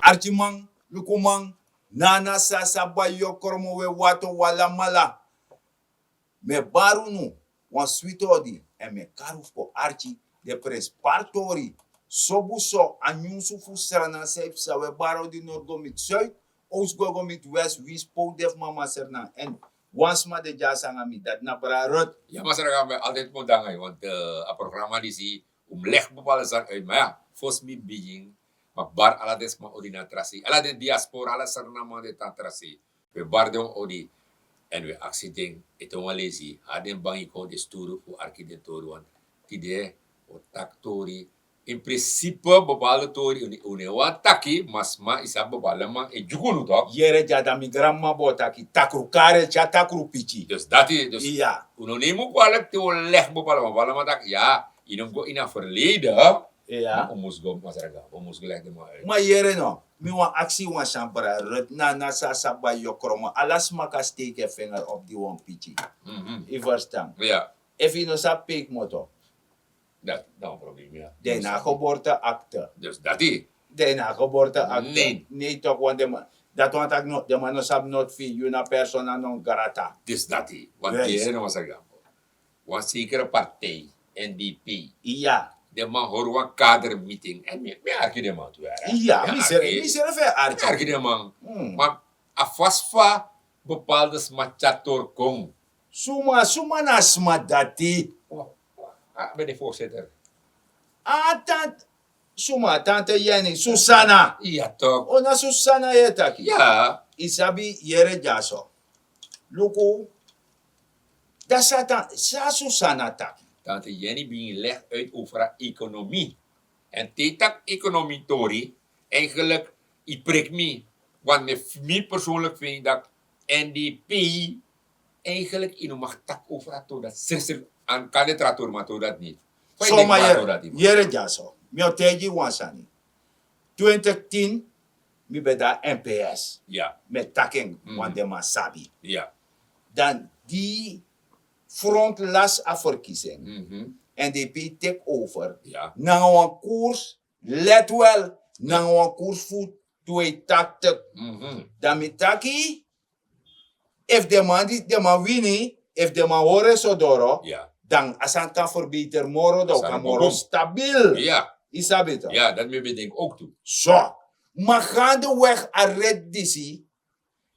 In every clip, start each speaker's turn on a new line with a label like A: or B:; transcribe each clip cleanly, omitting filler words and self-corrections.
A: Archimang, lukumang, nana sasaba yokromo we wato wala mala. Me baru nu, wan switodi, en me karufko archi, de pres partori, sobuso, anyunsu fu serna sep sa we baru di norgo mit zuid, oostgogo mit west, wispo def mama serna. En wansma de jasanga mi, dat na brarot.
B: Ja, maar ze gaan altijd moet dangen, want het programma die zie, leg bepaalde zaken uit. Maar ja, volgens mij begin, maar bar ala des ma odi trasi, ala de diaspora, ala sarna ma de trasi. We bar de odi, en we accident, het onwalezi, hadden bangi kon de stoere voor architectuur, want die o taktori, in principe bepaalde tori, une wa taki, mas ma isa bepaalde ma, e jukunu toch?
A: Yere jada mi grandma botaki, takru kare, cha takru pichi.
B: Dus dat is, dus,
A: Ja.
B: uno nemo kwalek te o leg bepaalde ma tak, ja, inom go in a verleden,
A: Ja.
B: Omus go masaraga, omus go leg de ma.
A: Ma yere no, mi wan actie wan champara, rut na sa saba yokroma, alas maka steek je vinger op die wan pichi. I verstaan.
B: Ja,
A: If je no sa peek moto,
B: dat een probleem, ja.
A: de na geboorteakte.
B: Dus dat is,
A: De na geboorteakte.
B: Nee.
A: Nee toch, want dat want ik no, de man no sab not fi, you na persona non grata.
B: dus dat is. Want
A: Yes.
B: die is masaraga. Wan zekere partij, NDP,
A: Ja.
B: de man hoor wan kadermeeting, en me arki de man toe, hè.
A: Ja, mi ser fe archi.
B: Arki de man.
A: Hmm.
B: Maar a fasfa bepaalde smachator kom.
A: Suma na sma dati.
B: Ben de voorzitter.
A: Tante Jenny, Susana.
B: Ja, toch.
A: Ona Susana yetaki.
B: Ja.
A: Isabi yere jaso. Luku. Sa Susana taki.
B: Tante Jenny begint legt uit over haar economie. En tetak economie tori, eigenlijk, ik prik me. Want me persoonlijk vind dat NDP eigenlijk in mag tak over haar to dat sirser aan kandidator maar to dat niet.
A: Soma yere jaso. Mio teji wansani. 2010, mi beda NPS.
B: Ja,
A: Met taking wande masabi.
B: ja.
A: Dan die front las a verkiezing.
B: Mhm.
A: NDP take over.
B: Ja.
A: Na wan koers, let wel, na wan koers voet twee takte.
B: Mhm.
A: Dan mi taki, if de man wini, if de man horen so doro,
B: Ja.
A: dan asan kan verbeter moro, dan
B: Asan
A: kan
B: moro.
A: moro stabiel.
B: Ja.
A: Isabi to?
B: Ja, dat me bedenk ook toe.
A: Zo. Maar gaandeweg a red disi,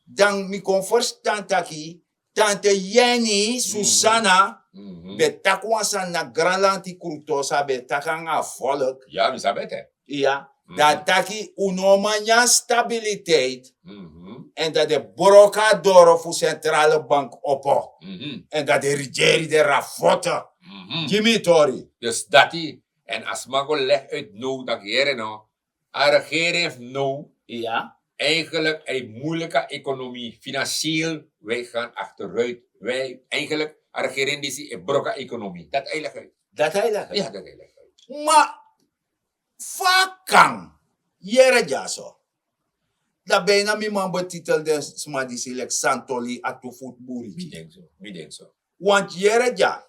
A: dan mi kon verstaan taki, tante Jenny, Susana,
B: Mhm.
A: betakwansan na Granlanti Kurtosa, betakanga volk.
B: Ja, we zijn hè.
A: Ja, dat taki unomanya stabiliteit
B: Mhm.
A: en dat de broka doro voor centrale bank oppo.
B: Mhm.
A: En dat de regering de rafotte.
B: Mhm.
A: Jimmy Tori.
B: Dus dat die, en als Mago legt uit nou, dat hier nou, een regering heeft nou,
A: Ja.
B: eigenlijk een moeilijke economie, financieel, wij gaan achteruit. Wij, eigenlijk, een regering die ziet een brokke economie. Dat eigenlijk,
A: Dat hij dat.
B: ja, dat eigenlijk.
A: Maar, fakang, jere jaso. Dat bijna mi man betitel de sma die select Santoli atu
B: Wie
A: voetboeri.
B: denkt zo? Wie denkt zo?
A: Want jere ja,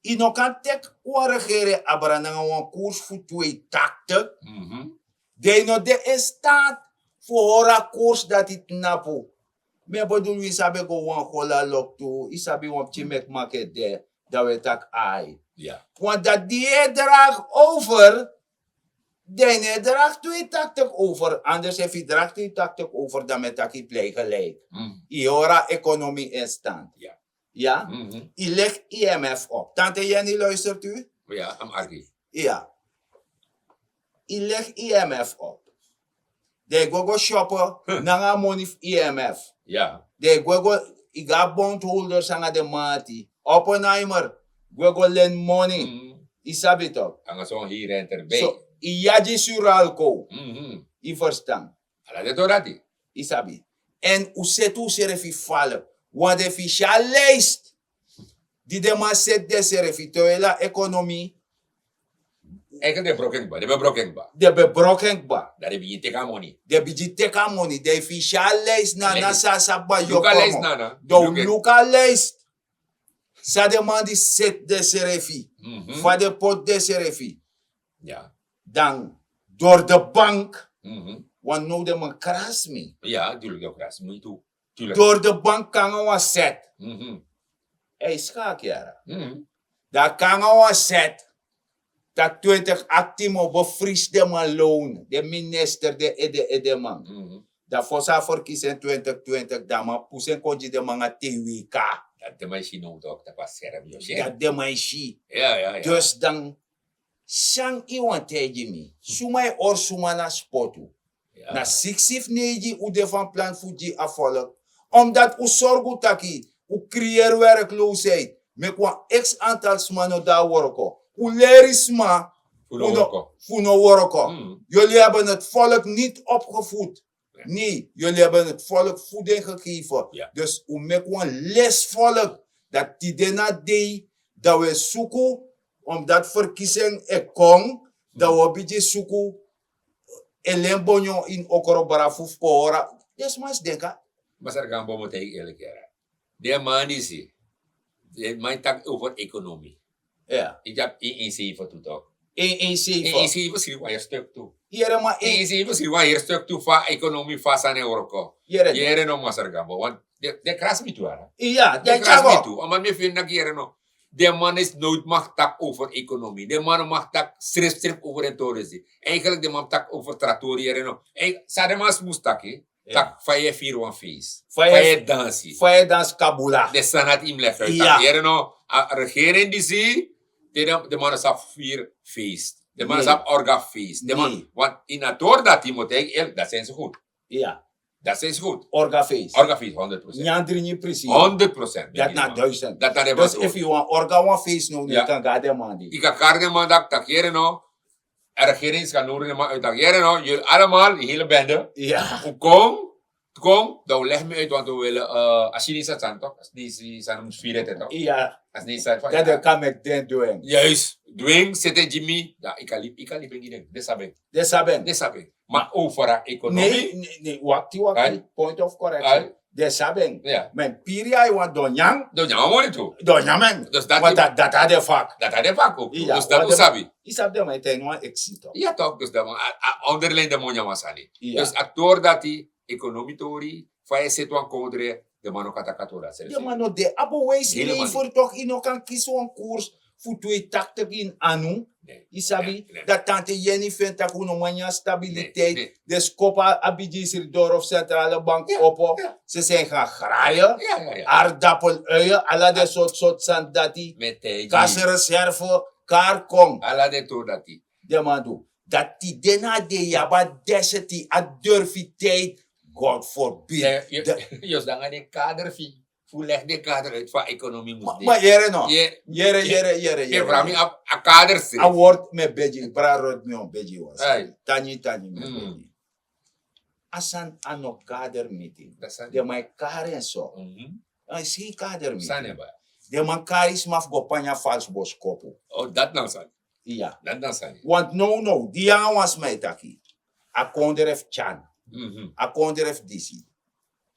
A: ino kan tek wa regere abra na wan koers voor twee takte.
B: Mhm.
A: De no de in staat voor hora koers dat het napo. Me bedoel we sabe go wan hola lok to, isabi wan chimek market de, dat we tak ai.
B: Ja.
A: Want dat die draag over, die draagt twee takten over. Anders heb je draagt twee takten over, dan met dat je plek gelijk.
B: Mhm.
A: Je hoort economie in stand.
B: Ja.
A: Ja?
B: Mhm.
A: Je legt IMF op. Tante Jenny, luistert u?
B: Ja, am argi.
A: Ja. Je legt IMF op. De go shoppen, nanga money IMF.
B: Ja.
A: De go, iga bondholders aan de mati. Oppenheimer, go lend money.
B: Mhm.
A: Isabi toch?
B: Ang zo'n hier en erbij.
A: So, iyaji suralko.
B: Mhm.
A: I verstaan.
B: Ala de torati.
A: Isabi. En u setu serefi falen. Want de fisha lijst. Die de man zet de serefi. Toela economie.
B: Eigenlijk de broken ba. De broken ba.
A: De bebroken ba.
B: Daar heb je teka money.
A: De biji teka money. De fisha lijst na
B: Lijst.
A: na sa sa ba
B: Luka lijst
A: yokomo.
B: nana.
A: Do luka lijst. Sa de man die zet de serefi.
B: Mhm.
A: Fa de pot de serefi.
B: Ja.
A: Dan door de bank.
B: Mhm.
A: Want nou de man kras me.
B: Ja, tuurlijk ook kras. Moet je toe. Tuurlijk.
A: Door de bank kan we set.
B: Mhm.
A: Hey, schaak jara.
B: Mhm.
A: Dat kan we set. Dat 20 actimo bevries de man loon. De minister, de man.
B: Mhm.
A: Dat voor zijn verkiezing 2020, dat man poesen kon je de man a TWK.
B: Dat de meisje noemt ook, dat was scherp, joh.
A: Dat de man shi.
B: Ja.
A: Dus dan, sang iwan tegen me. Sumai or sumana spotu.
B: Ja.
A: Na 6 u de van plan fuji afvallen. Omdat u zorgu taki, u creëer werkloosheid. Met een x aantal smano daar werken. U lerisma, funo werken.
B: Mhm.
A: Jullie hebben het volk niet opgevoed.
B: Ja.
A: Nee, jullie hebben het volk voeding gegeven.
B: Ja.
A: Dus u maakt een lesvolk. Dat die dena day, dat we zoeken, omdat verkiezing er komt, dat we een beetje zoeken, elen bonjo in okoro barafuf kohora. Dus mas denka.
B: Maar er gaan we tegen eerlijk jaren. De man is hier. Mijn tak over economie.
A: Ja.
B: Ik heb 117 toe toch.
A: 117.
B: 117 schrijf waar je stuk toe.
A: Hier maar
B: 117 schrijf waar je stuk toe van economie vast aan euro.
A: Hier.
B: Jere no mas er gaan we. Want de kras me toe ara.
A: Ja,
B: De
A: dat
B: kras me
A: jago.
B: toe. Maar me vind dat jere no. De man is nooit mag tak over economie. De man mag tak strip over het toerisme. Eigenlijk de man tak over trattorie jere no. Sa de man moest tak he. Tak faye vier one feest. Faye dansie.
A: Faye dans kabula.
B: De sanat im leggen.
A: Ja.
B: Jere no. Regering die zie. De man is op vier feest. De man is
A: Nee.
B: op orga feest. De man,
A: Nee.
B: want in het door dat die moet ik, dat zijn ze goed.
A: Ja.
B: Dat zijn ze goed.
A: Orgaface.
B: Orga feest, 100%.
A: Nyandri niet precies.
B: 100%.
A: Dat na 1000.
B: Dat dat
A: Dus
B: is
A: if you want orga one face no,
B: Ja.
A: you can ga de mandi.
B: Ik ga karne man dat takeren no. Regering gaan noorden man uit takeren no. Jullie allemaal, die hele bende.
A: Ja.
B: Kom, dan leg me uit want we willen, als je niet zat aan toch, als die zijn om vieren toch.
A: Ja.
B: Als niet zat van,
A: Dat de kan met den doen.
B: juist, dwing, zitten Jimmy, ja, ik kan niet beginnen, dat sabi.
A: Dat saben.
B: Dat sabi. Maar over de economie,
A: Nee, wakti.
B: Ai.
A: Point of correction.
B: Ai.
A: Dat saben.
B: ja,
A: Men piria want donjang.
B: dan gaan we niet toe.
A: Donjamen.
B: Dus dat
A: Want dat had de vak.
B: dat had de vak ook.
A: Ja,
B: Dus dat
A: wat
B: we
A: de-
B: sabi.
A: Isab de mij ten wan exito.
B: Ja toch, dus dat onderling de monja masani.
A: Ja.
B: Dus acteur dat die economie tori, van je zit wan kodre, de man ook atakatora.
A: De man no de abo wees
B: Helemaal
A: lever toch in ook kan kiezen een koers voor twee takten in anu.
B: Nee.
A: Isabi,
B: Nee.
A: dat tante Jenny vindt dat we manja stabiliteit.
B: Nee.
A: Dus kopa abidjis door of centrale bank
B: Ja,
A: oppo.
B: ja.
A: Ze zijn gaan graaien.
B: Ja.
A: Aardappeluien, alla de soort sandati.
B: Met de
A: Kasreserve, karkong.
B: ala de to dat die.
A: De man doet. Dat die dena de jaba deseti a durfiteit. God forbid.
B: Jos dan gaan de kader fi. Hoe leg de kader uit van economie moet
A: Maar jere no.
B: Je
A: Jere.
B: vraagt me a kader
A: A
B: schrijf.
A: woord me beji, brarot me on beji was.
B: Ai.
A: Tani me
B: Mm.
A: beji. Asan ano kader meeting.
B: Dat zijn
A: De man karen so.
B: Mhm.
A: Ay si kader
B: Zijn
A: meeting.
B: er bij.
A: De man karis maf go panya fals bos kopo.
B: Oh, dat nou zijn.
A: Ja.
B: Dat dan zijn.
A: Want no, die yang was mij taki. A konderef chan.
B: Mhm.
A: A konderef disi.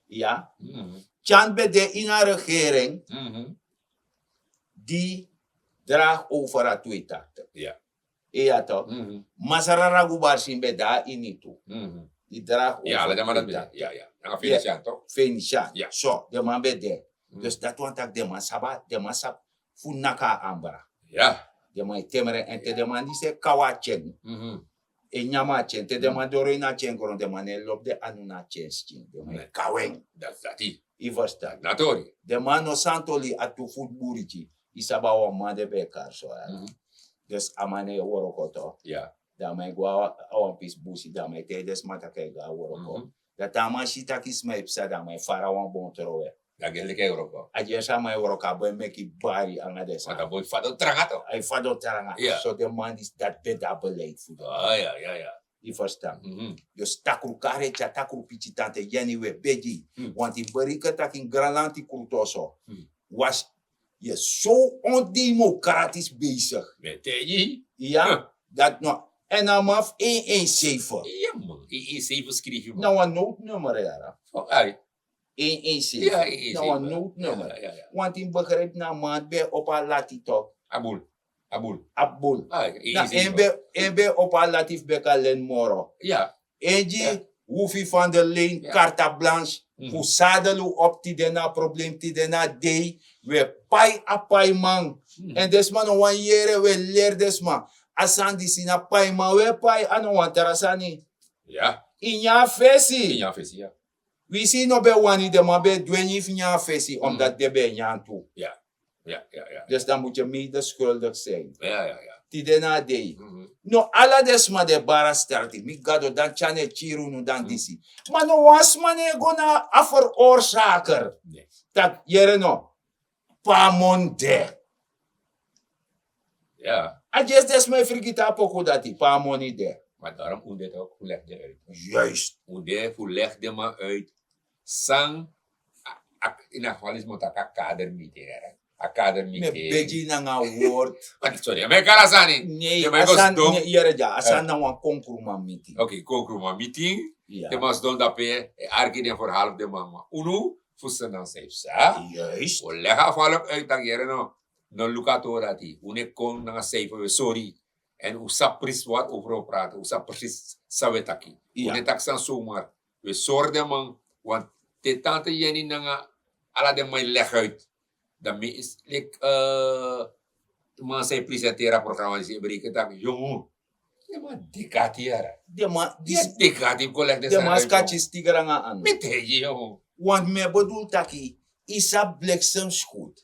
A: Ja.
B: Mhm.
A: Chan be de in een regering
B: Mhm.
A: die draagt over a twee takten.
B: Ja.
A: Ja toch?
B: Mhm.
A: Masarara gubarsin be daar in niet toe.
B: Mhm.
A: Die draagt over
B: Ja, alle dat maar dat
A: twee
B: ben.
A: takten.
B: Ja. Dan ga je het toch?
A: Fenisha.
B: Ja.
A: Zo, de man be there.
B: Mhm.
A: Dus dat want dat de man sap funaka ambra.
B: Ja.
A: De man temere en te de man die se kawa chen.
B: Mhm.
A: E nyama chen. Te de man doro ina chen koron de man lop de anuna chen chen. De man
B: Nee.
A: kaweng.
B: Dat die.
A: I verstaan.
B: Natori.
A: De man no santoli atu futburichi. Isaba wa man de bekar so.
B: Mhm.
A: Dus amane worokoto.
B: Ja.
A: Daarmee gwa awan pis busi. Daarmee tijdens matake ga woroko.
B: Mhm.
A: Dat ama shita kisma ipsa daarmee fara wan bon trowe.
B: Dat geldt ik ook.
A: Aje sama woroka boy meki bari anga
B: Maar
A: desa.
B: dat moet je trangato.
A: Ay fado taranga.
B: Ja.
A: So the man is that better beleid voor de.
B: Ah, ja.
A: I verstaan.
B: Mhm.
A: Dus takru kare cha takru pichi tante yeniwe beji.
B: Hmm.
A: Want die berika takin gralanti kurtoso.
B: Hmm.
A: Was je zo ondemocratisch bezig.
B: Met die.
A: Ja?
B: Huh.
A: Dat no. En dan maf 117.
B: Ja, man. In 7 schrijf je.
A: Nou een noodnummer, ja.
B: Oh, ai.
A: 117.
B: Ja, 117.
A: Nou een noodnummer.
B: Ja.
A: Want in begrijp na maand bij op een latitok.
B: Abul.
A: Abul.
B: Ah,
A: Na en be op een latif beka len moro.
B: Ja.
A: Eji
B: Ja.
A: Hoefie van der Leen,
B: Ja.
A: carte blanche. Hoe zadelu op tidena probleem tidena day. We pai a pai man. En desman no wan yere we leer desman. Asan di sina pai man we pai ano wan terasani.
B: Ja,
A: In ya fesi.
B: in jouw visie, ja.
A: We see no be wani de man be dwenye in ya fesi. Omdat de be nyan toe.
B: Ja.
A: Dus dan moet je medeschuldig zijn.
B: Ja.
A: Tidena day. No, ala desma de bara starti. Mi gado dan chane chiru no dan disi. Maar no was mane gona a veroorzaker.
B: Nee.
A: Dat jere no. Pamonde.
B: Ja,
A: A just desma frigita poko dati. Pamoni de.
B: maar daarom moet dit ook volledig uit.
A: Juist.
B: Moet dit volledig maar uit. Sang, in ieder geval is moet ik een kader meeting. Een kader
A: Me
B: meeting.
A: beji na nga woord.
B: Sorry, maar ik kan dat niet.
A: Nee,
B: Ja, maar ik was
A: asan
B: dom.
A: nee, jere ja. Asan na wan konkurma meeting.
B: Oké, konkurma meeting.
A: Ja.
B: De mas don dat pe, arki den verhaal de mama. Uno, fussen dan safe sa.
A: Juist.
B: O lega afvalop uit dan jere no. Non lukato dati. Une kon na safe we sorry. En usa pris wat over praten. Usa pris sawetaki.
A: Ja.
B: Une taksan zomaar. We zorgen man. Want de tante Jenny na ala de mij leg uit. Dan me is like man say presentera programma die breken tak jongen. Ja maar dikati ara.
A: De ma,
B: Die dikati kolek de
A: de maskatje stigera nga an.
B: Met je jongen.
A: Want me bedoel taki, isa bliksemsgoed.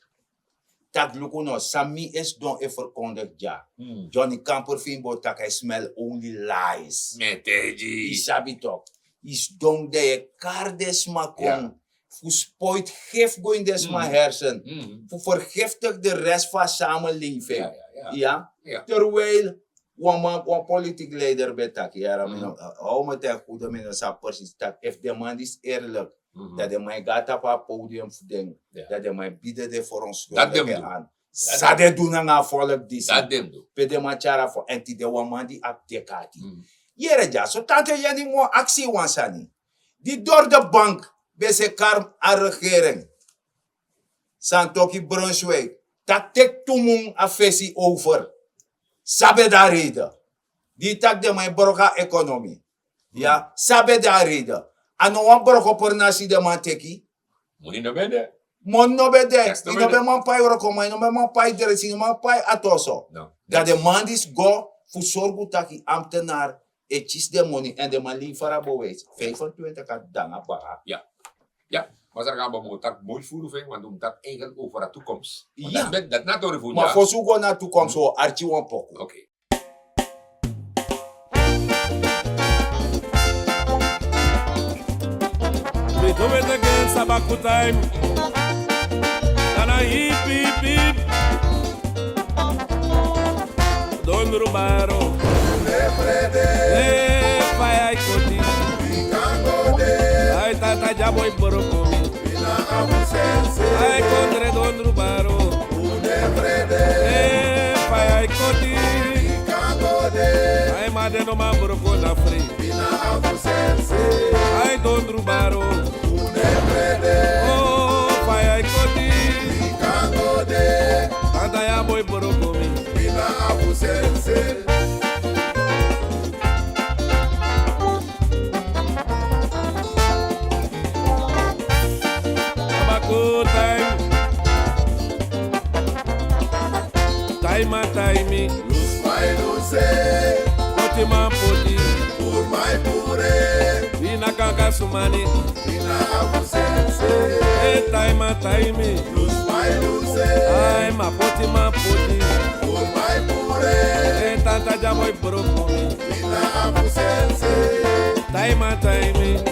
A: Tak lukuno, Sami is don e verkondigd ja. Johnny Camper Fimbo tak, I smell only lies.
B: Met je.
A: Isabi tok. Is don de kar desma kon.
B: Ja.
A: Fu spoit gif go in desma hersen.
B: Mm.
A: Fu vergiftig de rest van samenleving.
B: Ja.
A: Ja? Terwijl, wan politiek leider betak. Ja, hou me ten goede met een precies. Dat if de man is eerlijk. Dat de mij gaat op het podium verdenkt.
B: Ja.
A: Dat de mij bieden de voor ons
B: Dat dem
A: schuldigen
B: doen.
A: aan. Zade doen aan haar volk die
B: Dat dem do.
A: Pede machara voor en die de waman die aptekati. Jere ja, so tante yani mo actie wansani. Die door de bank bese kar aan regering. Santoki Brunswijk. Dat tek tumung afesi over. Sabe da reden. Die tak de mij broka economie. Ja, sabe da reden. Ano wan broko per nasi de man teki.
B: Muni no bende.
A: Mon no be de.
B: Yes, no
A: Ino
B: be
A: be man pai rokoma, ino be man pai dresi, ino man pai atoso.
B: No.
A: Dat de man is go fu sorgu taki ambtenaar e chis de money en de man liefara bewijs. 25 ka danga baha.
B: Ja, maar dan gaan we moeten mooi voeren, want we dat eigenlijk over de toekomst. Want
A: Ja.
B: Dat na door de voet.
A: Maar
B: Ja.
A: voor zo go na toekomst zo archi wan poko.
B: Oké.
C: We do it again, Sabaku time. And I hip, hip, hip. Don Rubaro. Hey, fire, Koti. Ay, tata, jaboy, borokomi. Ay, Condre, Don Rubaro. Hey, fire, Koti. Ay, madeno, ma, boroko, na free. Ay, Don Rubaro. Oh, fire, Koti. Tata, jaboy, borokomi. Sabaku time. Time a time. Poti man poti. Vina kaka sumani. Hey, time a time. Ay, ma poti man poti. Hey, tanta jaboy brokomi. Time a time.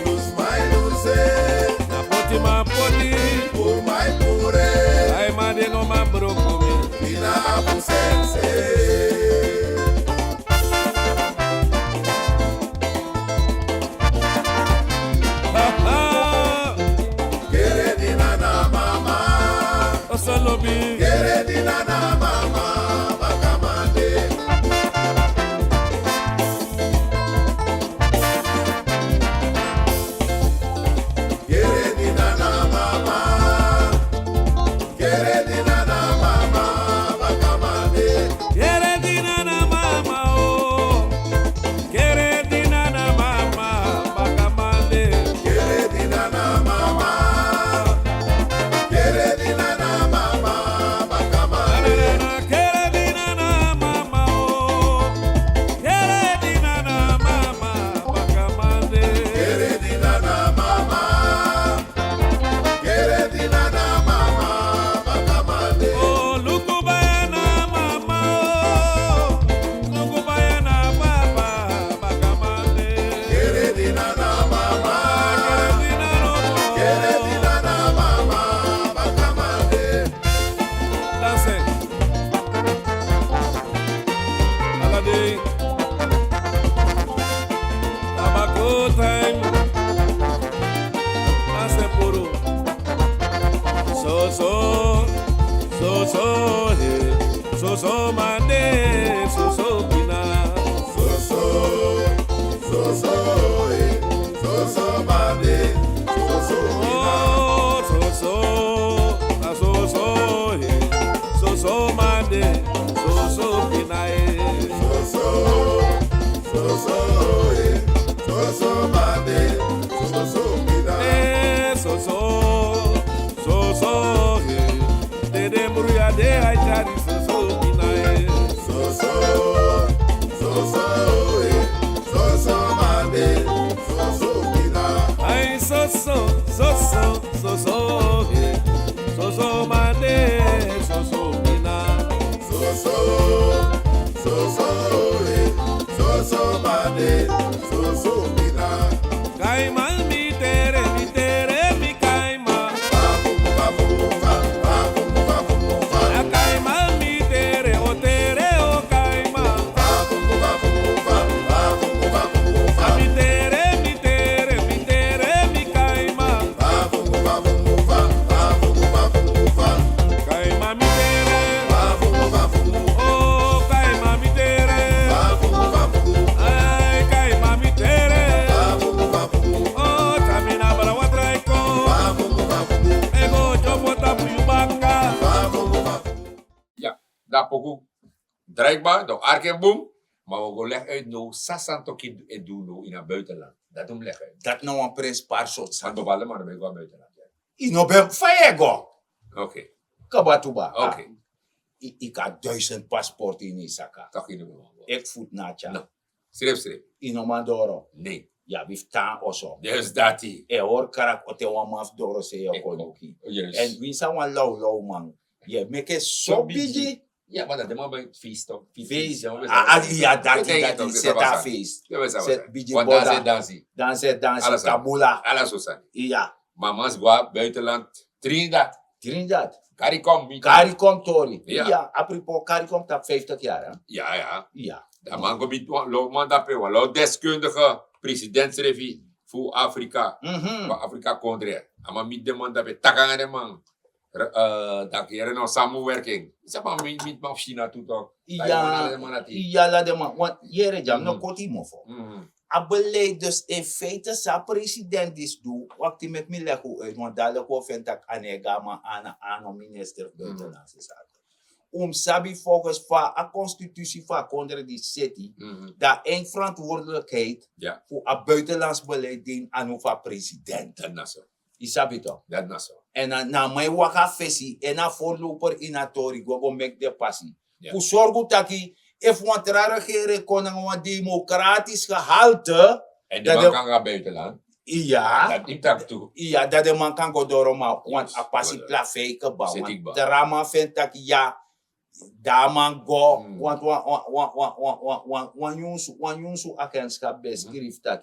C: Na poti man poti. Ay, ma de no man brokomi. Osolobi. Quiere dinana mama oh. Quiere dinana mama. Bakama. so mande, so pina. Oh, so mande, so pina. De muria de ai tari so pina. Ai so mande, so pina. Kaima mi tere mi kaima. Kaima mi tere o kaima. Mi tere mi kaima. Kaima mi tere. Oh kaima mi tere. Ay kaima mi tere. Oh tamina bala watraiko. Ego jopota puyubaka.
B: Ja, daar pokoe dreigbaar, door Arkenboom. Maar we gaan leggen uit nou, Sassanto Eduno in het buitenland. Dat doen we leggen uit.
A: Dat nou een pres paar soort
B: Van
A: san.
B: bepaalde maar dan ben ik wel buitenland. Ja.
A: Ino ben faego.
B: Oké,
A: Kabatuba.
B: oké.
A: Ik had 1000 paspoorten in Isaka.
B: Toch in de moment.
A: Ik voet na tja.
B: Nou. Schrijf.
A: Ino mandoro.
B: Nee,
A: Ja, wif taan oso.
B: dus dat die.
A: E hoor karak ote wan maf doro se yo konuki.
B: Juist.
A: En wie sa wan low man. Je make it so bigi.
B: Ja, maar dat is maar bij het feest toch?
A: Feest.
B: Ja,
A: Ja, dat
B: Dat denk ik toch,
A: is
B: dat
A: het
B: was
A: feest.
B: Ja, we zijn
A: Zet
B: wel.
A: bigi
B: Want
A: boda.
B: daar zit dansie.
A: Dansen,
B: Alles aan.
A: kabula.
B: Alles zo zijn.
A: Ja,
B: Mama's gwa buitenland. Trinidad.
A: Trinidad.
B: Carikom.
A: Carikom Tori.
B: Ja.
A: Ja, apropos Carikom tap 50 jaar. Hè?
B: Ja, ja.
A: Ja.
B: Dat man komt niet lo man dat pe lo deskundige presidentsrevi voor Afrika. Voor Afrika country. Maar niet de man dat pe takanga de man. Dat keren nou samenwerking. Zeg maar met China toe toch.
A: Ja, la de man. Want jere jam no koti mofo. A beleid dus in feite sa president is do. Wakti met mi lego uit. Want dadelijk ho ventak anegama aan minister buitenlandse zaken. Sabi volgens a constitutie van Kondre die city. Dat een verantwoordelijkheid
B: Ja.
A: voor a buitenlands beleid dien aan uw president.
B: Dat na zo.
A: Isabi toch?
B: Dat na zo.
A: En na mijn waka fesi en na voorloper in a tori go make de passie.
B: Ja.
A: Voor zorgen dat if want regering kon een democratisch gehalte.
B: En
A: Dat
B: de
A: de-
B: man kan gaan buitenland.
A: Ja.
B: Dat niet tak toe.
A: Ja, dat de man kan go door maar want
B: Yes,
A: a passie
B: voilà.
A: pla fake ba.
B: Zit ik
A: Want
B: ba.
A: de rama vindt dat ja. Daar man go,
B: Mm.
A: want jonsu agentschap beschrijft dat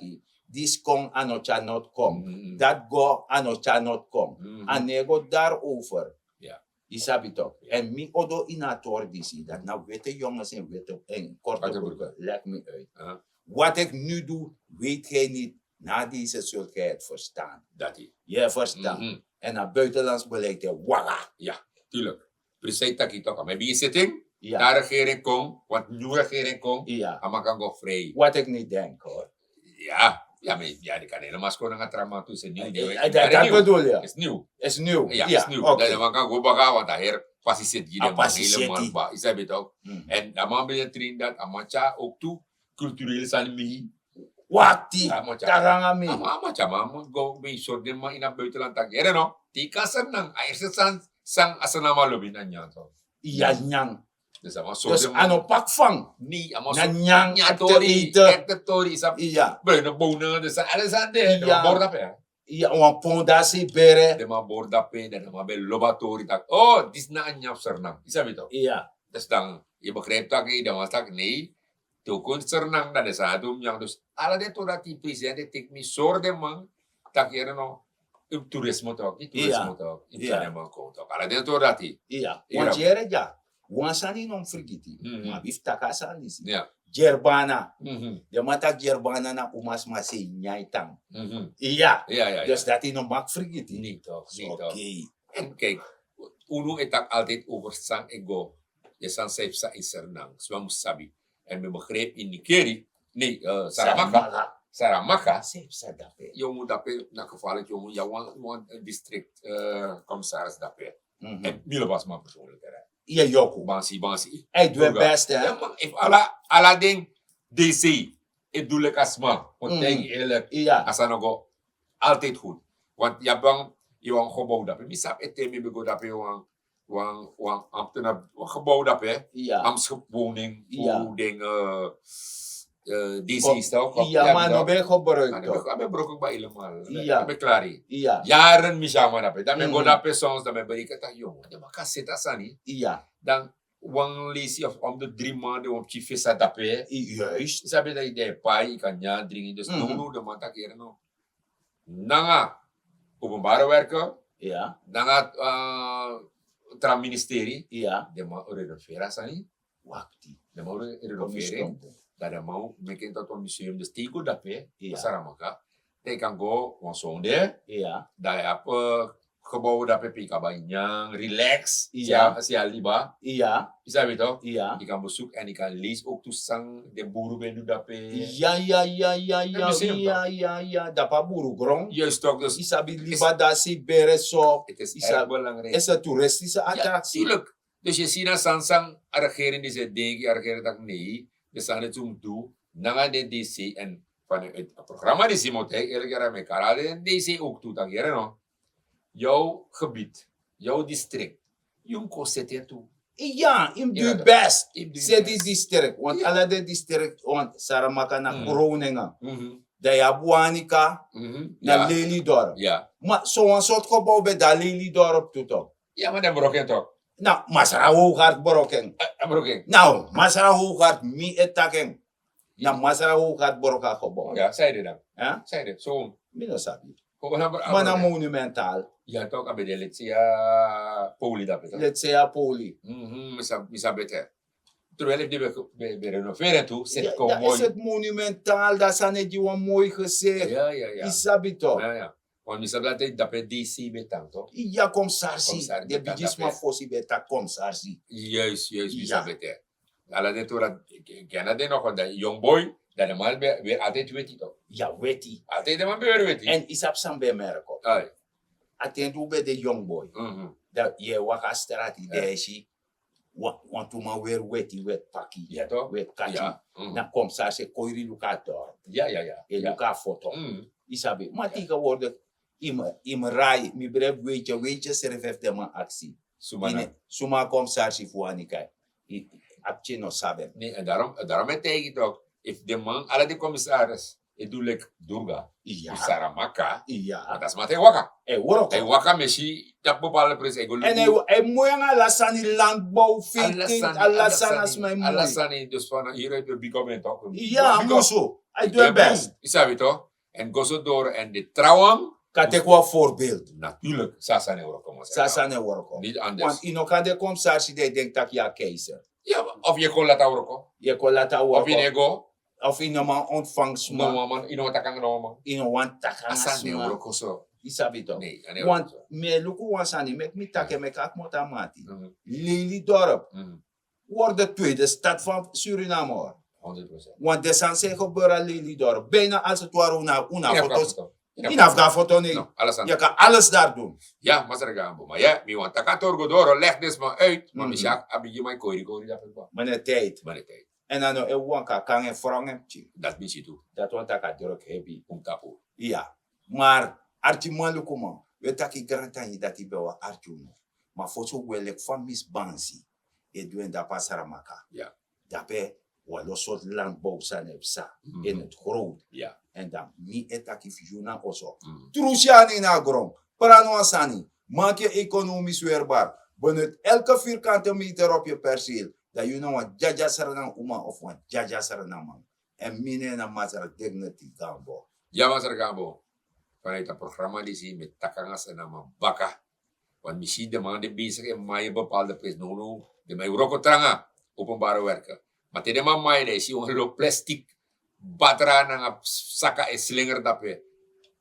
A: this kon anocha not kom.
B: Mm.
A: Dat go anocha not kom.
B: Mhm.
A: En nego daarover.
B: Ja.
A: Isabi toch. En mi odo inator disi. Dat nou witte jongens en witte en korte
B: Korte
A: broeken.
B: broeken.
A: Leg me uit.
B: Ah,
A: Wat ik nu doe, weet gij niet. Na deze zult gij het verstaan.
B: dat die.
A: Je verstaan.
B: Mhm.
A: En naar buitenlands beleid, wala.
B: Ja, tuurlijk. Precies dat ik toch. Maar wie zitting?
A: Ja.
B: Daar regering komt, want nieuwe regering komt,
A: Ja.
B: en man kan go vrij.
A: Wat ik niet denk hoor.
B: Ja, ja, maar ja, die kan helemaal schoon gaan trauma tussen nieuw.
A: Dat bedoel je.
B: Is nieuw.
A: Is nieuw.
B: Ja,
A: Ja,
B: is nieuw.
A: oké.
B: Dat man kan go baga, want daar her passie zit hier, man
A: passie zit
B: helemaal
A: die.
B: ba. Is dat ook?
A: Mm.
B: En dan man ben je Trinidad, amacha ook toe, cultureel zijn mee.
A: Wati.
B: Ja, maar ja.
A: Tarangami.
B: Amacha, man moet go bij soort de man in het buitenland. Tak, er no, die kan senang. Eerst sang asanama lobby na niya to.
A: Ja, nyang.
B: Dus dat was soort
A: Dus
B: de man.
A: ano pak vang.
B: Niet, maar
A: Na
B: zo.
A: nyang
B: Ja,
A: at
B: tori,
A: eten.
B: ekte tori, isap.
A: Ja.
B: Bruine bonen, dus alles aan de.
A: Ja.
B: De man borda pe.
A: Ja, wan pondasi bere.
B: De man borda pe, de man be lobatori tak. Oh, dis na anyap sernang. Isap ito.
A: Ja.
B: Dus dan, je begrijpt dat je dan was dat nee. Toekomst sernang, dat is adem yang. Dus alle dit dat die president tik mi sorde man. Tak je no. Op toerisme toch, niet toerisme toch. In
A: Ja.
B: China komt toch. Alle dit dat die.
A: Ja.
B: Ja.
A: Want jere ja. Wan sani non frigiti.
B: Mhm.
A: Maar bif takasa lisi.
B: Ja.
A: Jerbana.
B: Mhm.
A: De mata jerbana na umas masi nyaitang.
B: Mhm.
A: Ja.
B: Ja, ja, ja.
A: Dus dat hij nog mag frigiti.
B: Niet toch, niet
A: Oké.
B: toch. En kijk, uno etak altijd over sang ego. Je san safe sa isernang. Zwam sabi. En me begreep in Nikeri. Nee, Saramaka.
A: Safe sa dape.
B: Jongen dape, na geval jongen, ja, one district commissaris dape. En Mille was mijn persoonlijke.
A: Ja, Joko.
B: Bansi.
A: Hij doet het
B: Yoga.
A: beste, hè?
B: Ja, man, if ala ding DC, ik doe lekker asma. Want denk je eerlijk,
A: Ja.
B: asanogo, altijd goed. Want je bang, je wang gebouw dape. Misap etemi bego dape, wang ambtenaar gebouw dape.
A: Ja.
B: Amswoning,
A: Ja.
B: hoe dingen, DC stel.
A: Ja, maar nog ben je gebruikt,
B: Ik
A: toch?
B: ben broken bij helemaal.
A: Ja.
B: Ik ben klaar.
A: Ja.
B: Jaren misama dape. Dan ben
A: Mhm.
B: ik dape soms, dan ben ik bericht, jongen, je mag kaseta sani.
A: Ja.
B: Dan wang lesi of om de 3 maanden op je visa dape.
A: Juist.
B: Sabi na ide pai ikan nya dringi dus no de mata keren no. Nanga openbare werken,
A: Ja.
B: nanga tra ministerie,
A: Ja.
B: de ma renovera sani,
A: Wakti.
B: de ma renovering, dat de ma meken tot een museum de stiko dape,
A: Ja.
B: saramaka. They kan go wan sonde,
A: Ja.
B: daar heb gebouw dape pika banyang, relax,
A: Ja.
B: sia liba,
A: Ja.
B: isabi toch?
A: Ja.
B: Je kan bezoeken en je kan lezen ook toesang de boeren ben doen dape.
A: Ja.
B: museum
A: Ja. Dapa buru grong.
B: Juist toch, dus
A: Isabi libadasi bereso.
B: het is
A: Isa-
B: erg belangrijk.
A: Is een toeristische
B: Ja,
A: attractie.
B: tuurlijk. Dus je ziet dat Sansang, de regering die zegt, denk je, de regering dat nee, we staan het om doen, nanga de DC en van het programma die moet hij eerlijk gezegd met elkaar, de DC ook toe, dan hier no. Jouw gebied, jouw district, je kost het toe.
A: Ja, im
B: Ja,
A: doe best.
B: im doe
A: Zet
B: best.
A: die district. Want
B: Ja.
A: alle de district, want Saramaka naar Groningen.
B: Mhm,
A: Da ya Buanica,
B: mhm.
A: naar
B: Ja,
A: Lelydorp.
B: ja.
A: Maar zo'n soort gebouw bij dat Lelydorp toe toch?
B: Ja, maar dan broken toch?
A: Nou, Masara Hooghart broken.
B: Broken.
A: Nou, Masara Hooghart mi etaken. Nou, Masara Hooghart broken gebouw.
B: Ja, zei je dan.
A: Ja?
B: Zei je, zo.
A: Mina sabi.
B: Maar
A: Maar na monumentaal.
B: ja, toch, abe de letsia poli dat betekent.
A: Let's say a poli.
B: Misa beter. Terwijl ik die bij renoveren toe, zit
A: Ja,
B: gewoon
A: dat is
B: mooi.
A: het monumentaal, dat zijn het gewoon mooi gezegd.
B: Ja.
A: Isabi toch?
B: Ja. Want misa dat dat bij DC betang toch?
A: Ja, kom sarsi.
B: Komsarsi,
A: De
B: dat
A: bigis ma
B: dat-
A: fosi beta kom sarsi.
B: Juist,
A: Ja.
B: misa beter. Alla de tora, ken dat nog, want dat young boy, dat de man weer altijd weet hij toch?
A: Ja, weti.
B: Altijd de man weer weet hij.
A: En isap san be merko.
B: Ai.
A: Atendu be de young boy. Dat je waka strati
B: Ja.
A: deshi. Want toen maar weer weti, wet paki.
B: Ja toch?
A: Wet kati.
B: Ja.
A: Na kom sarsi koiri luka door.
B: Ja.
A: E luka foto.
B: Mhm.
A: Isabi. Maar tegenwoordig, im rai, mi bref weet je, serf heeft de man actie.
B: Sumana.
A: Suma kom sarsi fuanika. Apje no sabe.
B: Nee, en daarom het tegen toch. If de man, alle de commissaris, het doe like Durga,
A: Ja.
B: Saramaka, maar
A: Ja.
B: dat is maar te waka.
A: E worok.
B: Hij waka meshi, dat bepaalde pres, ik
A: En hij moet je alassani landbouw vindt, alassani as mijn mooi.
B: Alassani, dus van hier uit de Bikomen toch?
A: Ja, moeso. Hij doet het best.
B: Is dat toch? En gozo door en de trouwang,
A: Kan ik wel voorbeeld.
B: natuurlijk, Sasane Eurokomers.
A: Sasane worok.
B: Niet anders.
A: Want in elkaar de commissaris die denkt dat je keizer.
B: Ja, of je kon laten Euroko.
A: Je kon laten
B: Of je
A: work.
B: nego,
A: Of in een man ontvangst
B: no
A: man.
B: man, ino takang no man.
A: In een want takan
B: Asane
A: man.
B: Euroko so.
A: Isabi toch.
B: Nee, ane
A: Want
B: Euroko.
A: me luku wansani mek mi take mek ak motamati.
B: Mhm,
A: Lelydorp
B: mhm.
A: wordt de tweede stad van Suriname hoor.
B: 100%.
A: Want de sanse gebeuren Lelydorp. Bijna als het ware una
B: Ja,
A: foto's.
B: klopt.
A: In Afghafoto nee.
B: No, Alassane.
A: Je kan alles daar doen.
B: Ja, maar zeg gambo. Maar ja, mi want taka torgodoro, leg dit maar uit. Maar
A: Mhm.
B: misschien heb je mijn kooi dat het wel.
A: Maar net tijd.
B: Maar het tijd.
A: En dan een wanka kan en frong hem.
B: Dat mis je toe.
A: Dat want ik had druk hebben.
B: Om tapu.
A: Ja. Maar arti maluku man. We taki garantie dat hij bewa arti uno. Maar voor zo wel ik van mis bansi. E doen dat pas Saramaka.
B: Ja.
A: Daarbij wel een soort landbouw zijn heb sa.
B: Mhm.
A: In het groot.
B: Ja.
A: En dan mi etaki fijuna oso.
B: Mhm.
A: Trusiani na grond. Prano asani. Maak je economisch weerbaar. Benut elke vierkante meter op je perceel. Dat je nou wat jaja saranang uma of wat jaja saranang man. En mine na mazara dignity gambo.
B: Ja, maar zeg gambo. Vanuit dat programma die zie met takangas en nama baka. Want misschien de man die bezig is met een bepaalde pres. No. De mij roko tranga. Openbare werken. Maar tegen de man mij is je plastic. Batra na saka en slinger dape.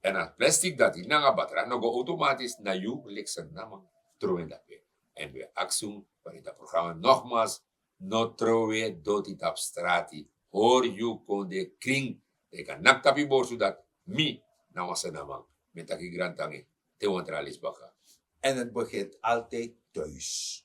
B: En dat plastic dat die na batra no go automatisch na you leksen na man. Troen dape. En we actie van het programma nogmaals. No trowe doti tap strati. Hoor you kon de kring. De kan nak tapi bor zodat mi na wasa namang. Met taki grantangi. Te wantralis baka.
A: En het begint altijd thuis.